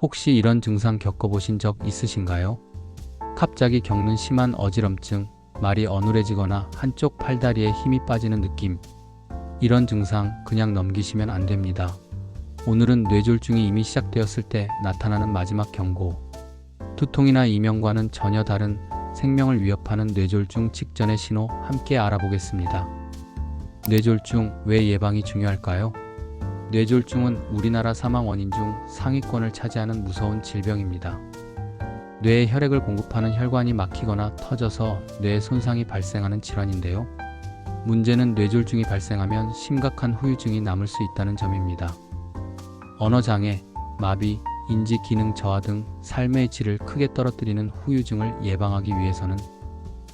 혹시 이런 증상 겪어보신 적 있으신가요? 갑자기 겪는 심한 어지럼증, 말이 어눌해지거나 한쪽 팔다리에 힘이 빠지는 느낌. 이런 증상 그냥 넘기시면 안 됩니다. 오늘은 뇌졸중이 이미 시작되었을 때 나타나는 마지막 경고. 두통이나 이명과는 전혀 다른 생명을 위협하는 뇌졸중 직전의 신호 함께 알아보겠습니다. 뇌졸중 왜 예방이 중요할까요? 뇌졸중은 우리나라 사망 원인 중 상위권을 차지하는 무서운 질병입니다. 뇌에 혈액을 공급하는 혈관이 막히거나 터져서 뇌에 손상이 발생하는 질환인데요. 문제는 뇌졸중이 발생하면 심각한 후유증이 남을 수 있다는 점입니다. 언어장애, 마비, 인지 기능 저하 등 삶의 질을 크게 떨어뜨리는 후유증을 예방하기 위해서는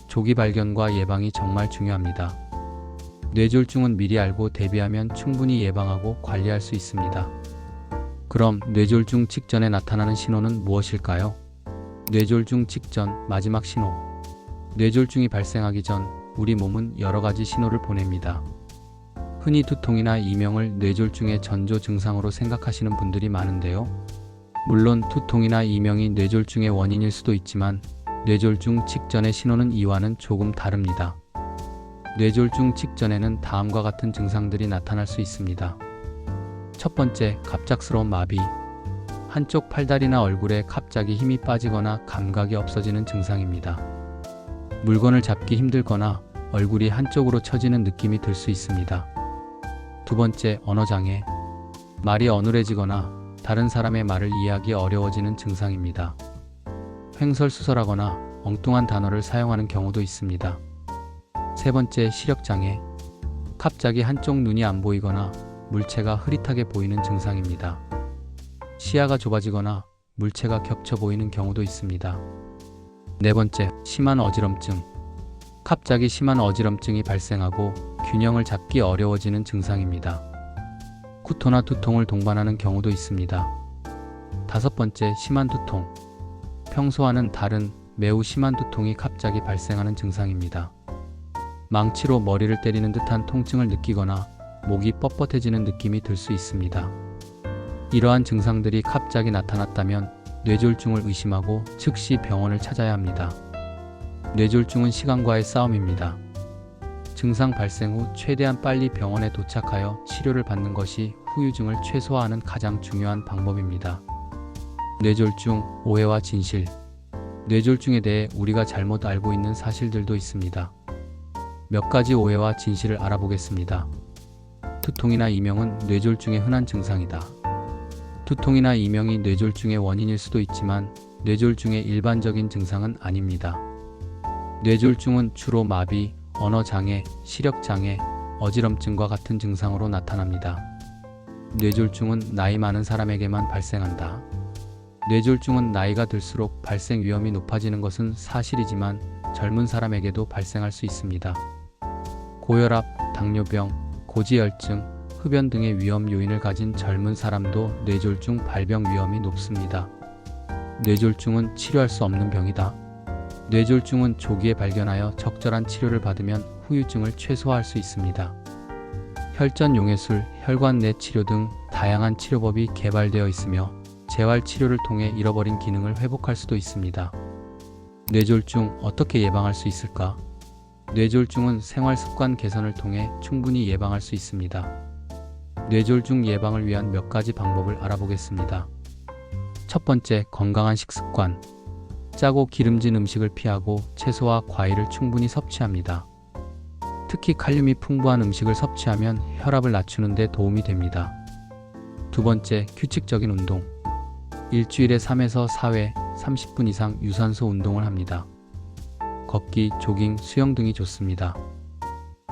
조기 발견과 예방이 정말 중요합니다. 뇌졸중은 미리 알고 대비하면 충분히 예방하고 관리할 수 있습니다. 그럼 뇌졸중 직전에 나타나는 신호는 무엇일까요? 뇌졸중 직전 마지막 신호. 뇌졸중이 발생하기 전 우리 몸은 여러 가지 신호를 보냅니다. 흔히 두통이나 이명을 뇌졸중의 전조 증상으로 생각하시는 분들이 많은데요. 물론 두통이나 이명이 뇌졸중의 원인일 수도 있지만 뇌졸중 직전의 신호는 이와는 조금 다릅니다. 뇌졸중 직전에는 다음과 같은 증상들이 나타날 수 있습니다. 첫 번째, 갑작스러운 마비. 한쪽 팔다리나 얼굴에 갑자기 힘이 빠지거나 감각이 없어지는 증상입니다. 물건을 잡기 힘들거나 얼굴이 한쪽으로 처지는 느낌이 들 수 있습니다. 두 번째, 언어장애. 말이 어눌해지거나 다른 사람의 말을 이해하기 어려워지는 증상입니다. 횡설수설하거나 엉뚱한 단어를 사용하는 경우도 있습니다. 세 번째, 시력장애. 갑자기 한쪽 눈이 안 보이거나 물체가 흐릿하게 보이는 증상입니다. 시야가 좁아지거나 물체가 겹쳐 보이는 경우도 있습니다. 네 번째, 심한 어지럼증. 갑자기 심한 어지럼증이 발생하고 균형을 잡기 어려워지는 증상입니다. 구토나 두통을 동반하는 경우도 있습니다. 다섯 번째, 심한 두통. 평소와는 다른 매우 심한 두통이 갑자기 발생하는 증상입니다. 망치로 머리를 때리는 듯한 통증을 느끼거나 목이 뻣뻣해지는 느낌이 들 수 있습니다. 이러한 증상들이 갑자기 나타났다면 뇌졸중을 의심하고 즉시 병원을 찾아야 합니다. 뇌졸중은 시간과의 싸움입니다. 증상 발생 후 최대한 빨리 병원에 도착하여 치료를 받는 것이 후유증을 최소화하는 가장 중요한 방법입니다. 뇌졸중, 오해와 진실. 뇌졸중에 대해 우리가 잘못 알고 있는 사실들도 있습니다. 몇 가지 오해와 진실을 알아보겠습니다. 두통이나 이명은 뇌졸중의 흔한 증상이다. 두통이나 이명이 뇌졸중의 원인일 수도 있지만 뇌졸중의 일반적인 증상은 아닙니다. 뇌졸중은 주로 마비, 언어장애, 시력장애, 어지럼증과 같은 증상으로 나타납니다. 뇌졸중은 나이 많은 사람에게만 발생한다. 뇌졸중은 나이가 들수록 발생 위험이 높아지는 것은 사실이지만 젊은 사람에게도 발생할 수 있습니다. 고혈압, 당뇨병, 고지혈증, 흡연 등의 위험 요인을 가진 젊은 사람도 뇌졸중 발병 위험이 높습니다. 뇌졸중은 치료할 수 없는 병이다. 뇌졸중은 조기에 발견하여 적절한 치료를 받으면 후유증을 최소화할 수 있습니다. 혈전용해술, 혈관 내 치료 등 다양한 치료법이 개발되어 있으며 재활 치료를 통해 잃어버린 기능을 회복할 수도 있습니다. 뇌졸중 어떻게 예방할 수 있을까? 뇌졸중은 생활 습관 개선을 통해 충분히 예방할 수 있습니다. 뇌졸중 예방을 위한 몇 가지 방법을 알아보겠습니다. 첫 번째, 건강한 식습관. 짜고 기름진 음식을 피하고 채소와 과일을 충분히 섭취합니다. 특히 칼륨이 풍부한 음식을 섭취하면 혈압을 낮추는 데 도움이 됩니다. 두 번째, 규칙적인 운동. 일주일에 3에서 4회 30분 이상 유산소 운동을 합니다. 걷기, 조깅, 수영 등이 좋습니다.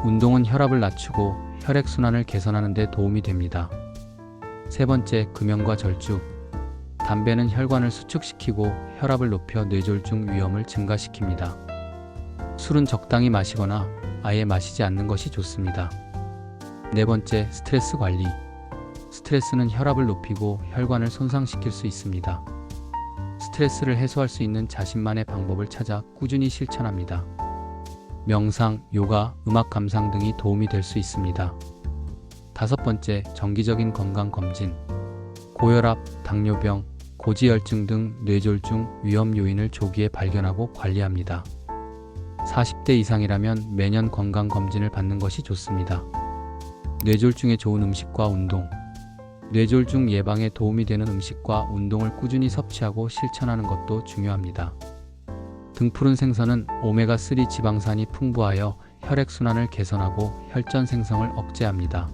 운동은 혈압을 낮추고 혈액순환을 개선하는 데 도움이 됩니다. 세 번째, 금연과 절주. 담배는 혈관을 수축시키고 혈압을 높여 뇌졸중 위험을 증가시킵니다. 술은 적당히 마시거나 아예 마시지 않는 것이 좋습니다. 네 번째, 스트레스 관리. 스트레스는 혈압을 높이고 혈관을 손상시킬 수 있습니다. 스트레스를 해소할 수 있는 자신만의 방법을 찾아 꾸준히 실천합니다. 명상, 요가, 음악 감상 등이 도움이 될 수 있습니다. 다섯 번째, 정기적인 건강 검진. 고혈압, 당뇨병, 고지혈증 등 뇌졸중 위험 요인을 조기에 발견하고 관리합니다. 40대 이상이라면 매년 건강검진을 받는 것이 좋습니다. 뇌졸중에 좋은 음식과 운동. 뇌졸중 예방에 도움이 되는 음식과 운동을 꾸준히 섭취하고 실천하는 것도 중요합니다. 등푸른 생선은 오메가3 지방산이 풍부하여 혈액순환을 개선하고 혈전 생성을 억제합니다.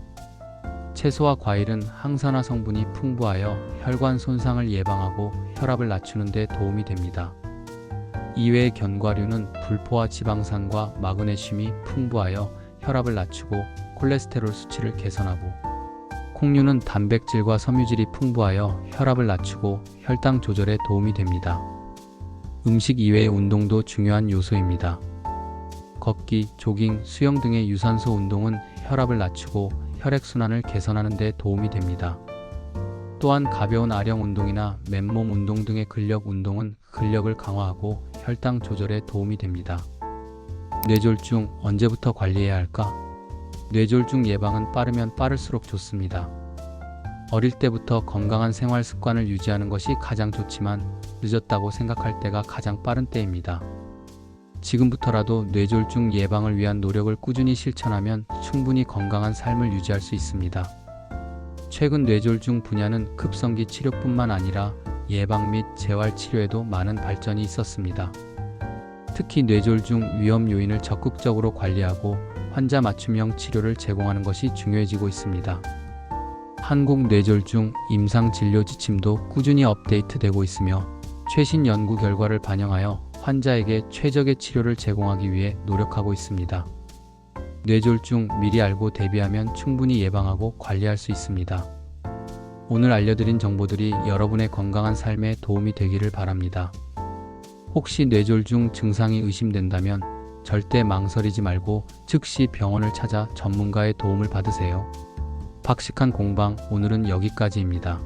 채소와 과일은 항산화 성분이 풍부하여 혈관 손상을 예방하고 혈압을 낮추는 데 도움이 됩니다. 이외의 견과류는 불포화 지방산과 마그네슘이 풍부하여 혈압을 낮추고 콜레스테롤 수치를 개선하고, 콩류는 단백질과 섬유질이 풍부하여 혈압을 낮추고 혈당 조절에 도움이 됩니다. 음식 이외의 운동도 중요한 요소입니다. 걷기, 조깅, 수영 등의 유산소 운동은 혈압을 낮추고 혈액순환을 개선하는 데 도움이 됩니다. 또한 가벼운 아령 운동이나 맨몸 운동 등의 근력 운동은 근력을 강화하고 혈당 조절에 도움이 됩니다. 뇌졸중 언제부터 관리해야 할까? 뇌졸중 예방은 빠르면 빠를수록 좋습니다. 어릴 때부터 건강한 생활 습관을 유지하는 것이 가장 좋지만 늦었다고 생각할 때가 가장 빠른 때입니다. 지금부터라도 뇌졸중 예방을 위한 노력을 꾸준히 실천하면 충분히 건강한 삶을 유지할 수 있습니다. 최근 뇌졸중 분야는 급성기 치료뿐만 아니라 예방 및 재활 치료에도 많은 발전이 있었습니다. 특히 뇌졸중 위험 요인을 적극적으로 관리하고 환자 맞춤형 치료를 제공하는 것이 중요해지고 있습니다. 한국 뇌졸중 임상 진료 지침도 꾸준히 업데이트되고 있으며 최신 연구 결과를 반영하여 환자에게 최적의 치료를 제공하기 위해 노력하고 있습니다. 뇌졸중 미리 알고 대비하면 충분히 예방하고 관리할 수 있습니다. 오늘 알려드린 정보들이 여러분의 건강한 삶에 도움이 되기를 바랍니다. 혹시 뇌졸중 증상이 의심된다면 절대 망설이지 말고 즉시 병원을 찾아 전문가의 도움을 받으세요. 박식한 공방, 오늘은 여기까지입니다.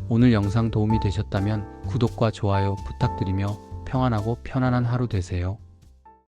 오늘 영상 도움이 되셨다면 구독과 좋아요 부탁드리며 평안하고 편안한 하루 되세요.